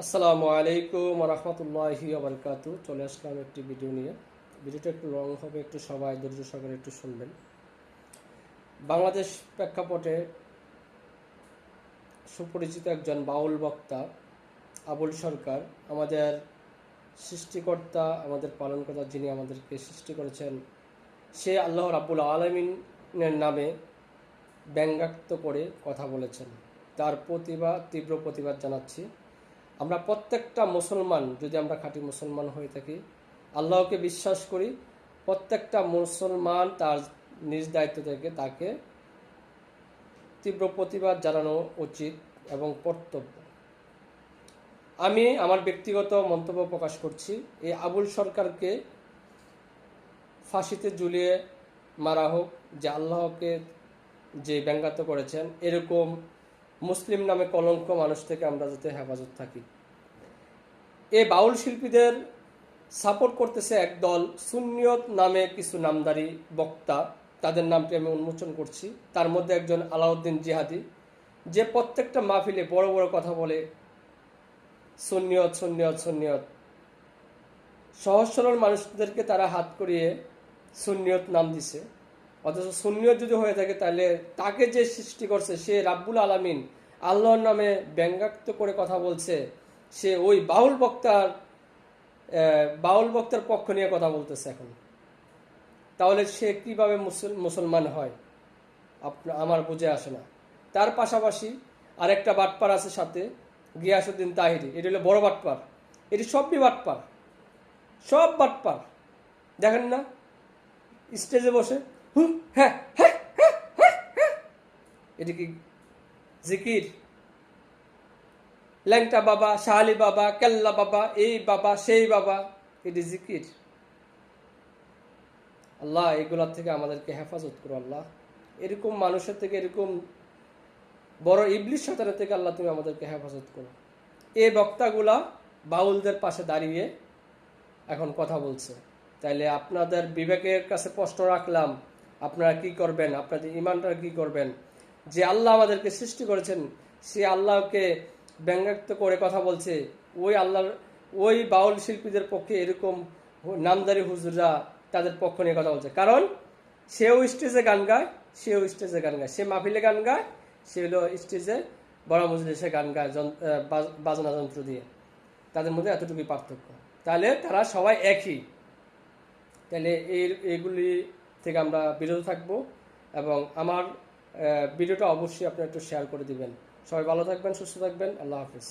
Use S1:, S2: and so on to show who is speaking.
S1: আসসালামু আলাইকুম রহমতুল্লাহি ওবারকাতু। চলে আসলাম একটি ভিডিও নিয়ে। ভিডিওটা একটু লং হবে, একটু সবাই ধৈর্য সহকারে একটু শুনবেন। বাংলাদেশ প্রেক্ষাপটে সুপরিচিত একজন বাউল বক্তা আবুল সরকার, আমাদের সৃষ্টিকর্তা, আমাদের পালনকর্তা, যিনি আমাদেরকে সৃষ্টি করেছেন, সে আল্লাহ রাব্বুল আলামিনের নামে ব্যঙ্গাত্ম করে কথা বলেছেন। তার তীব্র প্রতিবাদ জানাচ্ছি। আমরা প্রত্যেকটা মুসলমান, যদি আমরা খাঁটি মুসলমান হয়ে থাকি, আল্লাহকে বিশ্বাস করি, প্রত্যেকটা মুসলমান তার নিজ দায়িত্ব থেকে তাকে তীব্র প্রতিবাদ জানানো উচিত এবং কর্তব্য। আমি আমার ব্যক্তিগত মন্তব্য প্রকাশ করছি, এই আবুল সরকারকে ফাঁসিতে ঝুলিয়ে মারা হোক, যে আল্লাহকে যে ব্যঙ্গাত্ম করেছেন। এরকম মুসলিম নামে কলঙ্ক মানুষ থেকে আমরা যাতে হেফাজত থাকি। এই বাউল শিল্পীদের সাপোর্ট করতেছে একদল সুন্নিয়ত নামে কিছু নামদারি বক্তা, তাদের নামটি আমি উন্মোচন করছি। তার মধ্যে একজন আলাউদ্দিন জিহাদি, যে প্রত্যেকটা মাহফিলে বড় বড় কথা বলে সুন্নিয়ত সুন্নিয়ত সুন্নিয়ত। সহজ সরল মানুষদেরকে তারা হাত করিয়ে সুন্নিয়ত নাম দিছে। অথচ সুন্নিয়ত যদি হয়ে থাকে, তাহলে তাকে যে সৃষ্টি করছে সে রাব্বুল আলামিন, আল্লাহর নামে ব্যঙ্গাত্ম করে কথা বলছে, সে ওই বাউল বক্তার পক্ষ নিয়ে কথা বলতেছে এখন। তাহলে সে কিভাবে মুসলমান হয় আমার বুঝে আসে না। তার পাশাপাশি আরেকটা বাটপার আছে সাথে, গিয়াসউদ্দিন তাহিরি। এটি হলো বড় বাটপার। এটি সবই বাটপার, সব বাটপার। দেখেন না স্টেজে বসে হ্যাঁ হ্যাঁ, এটি কি জিকির? ল্যাংটা বাবা, শাহালি বাবা, কেল্লা বাবা, এই বাবা সেই বাবা, এটি জিকির? আল্লাহ এগুলোর থেকে আমাদেরকে হেফাজত করো। আল্লাহ এরকম মানুষের থেকে, এরকম বড় ইবলিশ শয়তানের থেকে আল্লাহ তুমি আমাদেরকে হেফাজত করো। এই বক্তাগুলা বাউলদের পাশে দাঁড়িয়ে এখন কথা বলছে। তাইলে আপনাদের বিবেকের কাছে প্রশ্ন রাখলাম, আপনারা কি করবেন? আপনাদের ইমানটা কি করবেন? যে আল্লাহ আমাদেরকে সৃষ্টি করেছেন, সে আল্লাহকে ব্যঙ্গাত্ম করে কথা বলছে, ওই বাউল শিল্পীদের পক্ষে এরকম নামদারি হুজুররা তাদের পক্ষ নিয়ে কথা বলছে। কারণ সেও স্টেজে গান গায়, সে মাহফিলে গান গায়, সে হলো স্টেজে বড় মজলিসে গান গায় বাজনা যন্ত্র দিয়ে। তাদের মধ্যে এতটুকুই পার্থক্য। তাহলে তারা সবাই একই। তাহলে এইগুলি থেকে আমরা বিরত থাকবো। এবং আমার ভিডিওটা অবশ্যই আপনারা একটু শেয়ার করে দিবেন। সবাই ভালো থাকবেন, সুস্থ থাকবেন। আল্লাহ হাফিজ।